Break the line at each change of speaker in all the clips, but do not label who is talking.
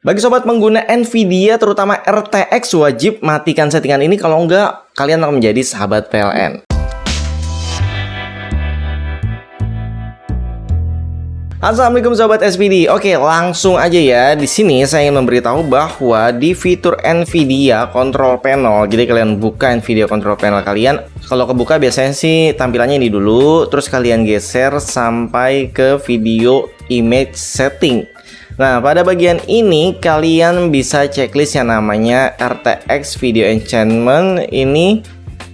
Bagi sobat pengguna Nvidia terutama RTX wajib matikan settingan ini, kalau enggak kalian akan menjadi sahabat PLN. Assalamualaikum sobat SPD. Oke, langsung aja ya. Di sini saya ingin memberitahu bahwa di fitur Nvidia Control Panel, jadi kalian buka Nvidia Control Panel kalian. Kalau kebuka biasanya sih tampilannya ini dulu, terus kalian geser sampai ke video image setting. Nah, pada bagian ini kalian bisa checklist yang namanya RTX Video Enhancement. Ini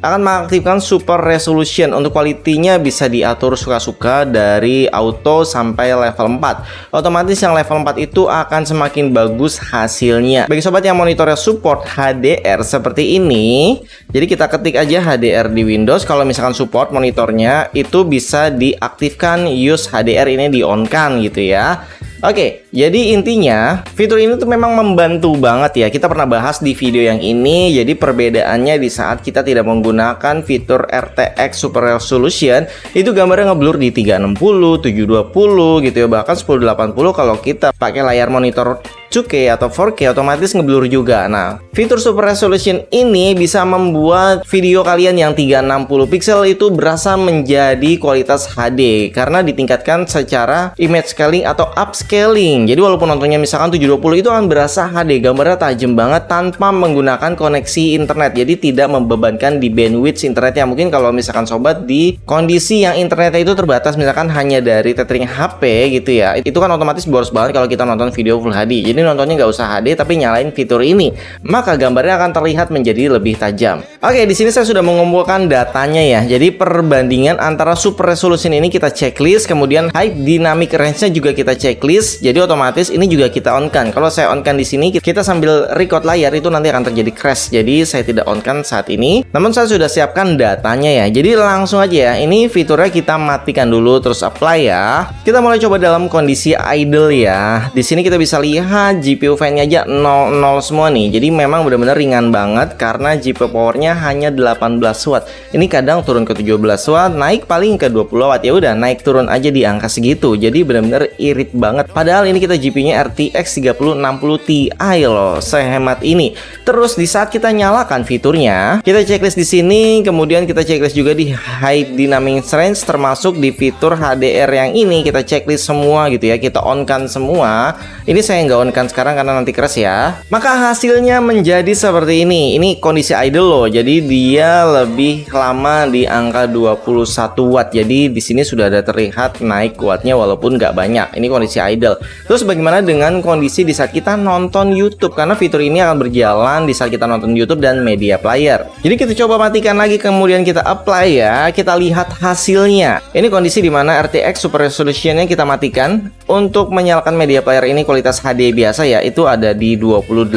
akan mengaktifkan Super Resolution. Untuk quality-nya bisa diatur suka-suka dari auto sampai level 4. Otomatis yang level 4 itu akan semakin bagus hasilnya. Bagi sobat yang monitornya support HDR seperti ini, jadi kita ketik aja HDR di Windows. Kalau misalkan support monitornya itu bisa diaktifkan use HDR, ini di-on-kan gitu ya. Oke, jadi intinya fitur ini tuh memang membantu banget ya. Kita pernah bahas di video yang ini. Jadi perbedaannya di saat kita tidak menggunakan fitur RTX Super Resolution, itu gambarnya ngeblur di 360, 720 gitu ya, bahkan 1080 kalau kita pakai layar monitor 2K atau 4K otomatis ngeblur juga. Nah, fitur Super Resolution ini bisa membuat video kalian yang 360 pixel itu berasa menjadi kualitas HD karena ditingkatkan secara image scaling atau upscaling. Jadi walaupun nontonnya misalkan 720 itu akan berasa HD, gambarnya tajam banget tanpa menggunakan koneksi internet. Jadi tidak membebankan di bandwidth internetnya. Mungkin kalau misalkan sobat di kondisi yang internetnya itu terbatas, misalkan hanya dari tethering HP gitu ya, itu kan otomatis boros banget kalau kita nonton video Full HD. Jadi nontonnya nggak usah HD tapi nyalain fitur ini, maka gambarnya akan terlihat menjadi lebih tajam. Oke, di sini saya sudah mengumpulkan datanya ya. Jadi perbandingan antara Super Resolution ini kita checklist, kemudian High Dynamic Range-nya juga kita checklist. Jadi otomatis ini juga kita on-kan. Kalau saya on-kan di sini, kita sambil record layar itu nanti akan terjadi crash. Jadi saya tidak on-kan saat ini. Namun saya sudah siapkan datanya ya. Jadi langsung aja ya. Ini fiturnya kita matikan dulu terus apply ya. Kita mulai coba dalam kondisi idle ya. Di sini kita bisa lihat GPU fan-nya aja 00 semua nih. Jadi memang benar-benar ringan banget karena GPU powernya hanya 18 watt. Ini kadang turun ke 17 watt, naik paling ke 20 watt. Ya udah, naik turun aja di angka segitu. Jadi benar-benar irit banget. Padahal ini kita GPU-nya RTX 3060 Ti loh, sehemat ini. Terus di saat kita nyalakan fiturnya, kita checklist di sini, kemudian kita checklist juga di High Dynamic Range, termasuk di fitur HDR yang ini kita checklist semua gitu ya. Kita on-kan semua. Ini saya nggak on-kan sekarang karena nanti crash ya. Maka hasilnya menjadi seperti ini. Ini kondisi idle loh. Jadi dia lebih lama di angka 21 watt. Jadi di sini sudah ada terlihat naik wattnya walaupun nggak banyak. Ini kondisi idle. Terus bagaimana dengan kondisi di saat kita nonton YouTube? Karena fitur ini akan berjalan di saat kita nonton YouTube dan media player. Jadi kita coba matikan lagi, kemudian kita apply ya. Kita lihat hasilnya. Ini kondisi di mana RTX Super Resolution-nya kita matikan. Untuk menyalakan media player ini kualitas HD biasa ya, itu ada di 28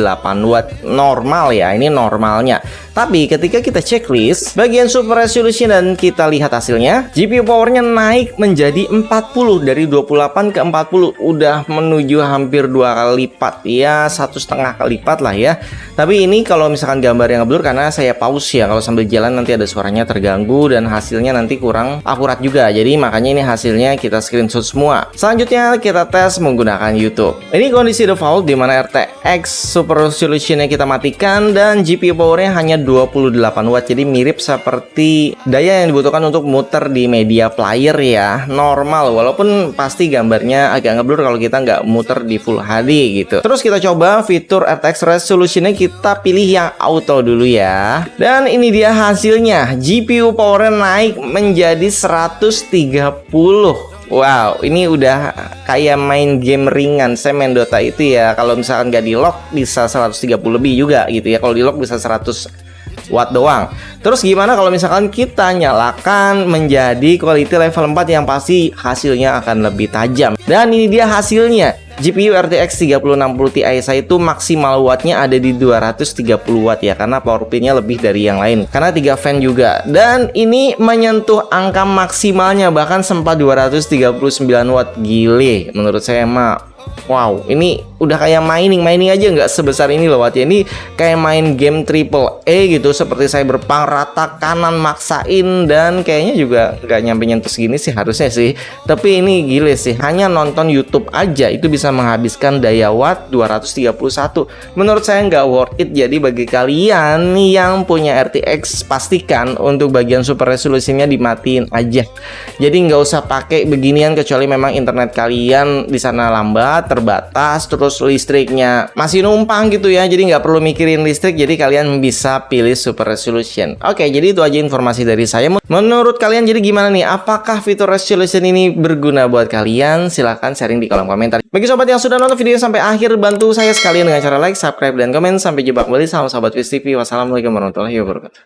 watt normal ya. Ini normalnya. Tapi ketika kita checklist bagian Super Resolution dan kita lihat hasilnya, GPU powernya naik menjadi 40, dari 28 ke 40, udah menuju hampir 2 kali lipat ya, 1,5 kali lipat lah ya. Tapi ini kalau misalkan gambar yang ngeblur karena saya pause ya, kalau sambil jalan nanti ada suaranya terganggu dan hasilnya nanti kurang akurat juga. Jadi makanya ini hasilnya kita screenshot semua. Selanjutnya kita tes menggunakan YouTube. Ini kondisi default di mana RTX Super Resolution-nya kita matikan dan GPU powernya hanya 28 watt. Jadi mirip seperti daya yang dibutuhkan untuk muter di media player ya, normal, walaupun pasti gambarnya agak ngeblur kalau kita nggak muter di Full HD gitu. Terus kita coba fitur RTX Resolution-nya, kita pilih yang auto dulu ya. Dan ini dia hasilnya, GPU powernya naik menjadi 130. Wow, ini udah kayak main game ringan. Saya main Dota itu ya, kalau misalkan nggak di lock bisa 130 lebih juga gitu ya. Kalau di lock bisa 100 watt doang. Terus gimana kalau misalkan kita nyalakan menjadi quality level 4, yang pasti hasilnya akan lebih tajam. Dan ini dia hasilnya. GPU RTX 3060 Ti saya itu maksimal wattnya ada di 230 watt ya, karena power pin-nya lebih dari yang lain, karena 3 fan juga. Dan ini menyentuh angka maksimalnya bahkan sempat 239 watt. Gile, menurut saya mah Wow, ini udah kayak mining aja nggak sebesar ini loh Wat ya. Ini kayak main game triple A gitu, seperti Cyberpunk, rata kanan maksain, dan kayaknya juga nggak nyampe nyentuh segini sih harusnya sih. Tapi ini gile sih, hanya nonton YouTube aja itu bisa menghabiskan daya watt 231. Menurut saya nggak worth it. Jadi bagi kalian yang punya RTX, pastikan untuk bagian super resolusinya dimatiin aja. Jadi nggak usah pakai beginian kecuali memang internet kalian di sana lambat, terbatas, terus listriknya masih numpang gitu ya. Jadi nggak perlu mikirin listrik, jadi kalian bisa pilih super resolution. Oke, jadi itu aja informasi dari saya. Menurut kalian jadi gimana nih? Apakah fitur resolution ini berguna buat kalian? Silahkan sharing di kolom komentar. Bagi sobat yang sudah nonton video sampai akhir, bantu saya sekalian dengan cara like, subscribe, dan komen. Sampai jumpa kembali sama sahabat Viz TV. Wassalamualaikum warahmatullahi wabarakatuh.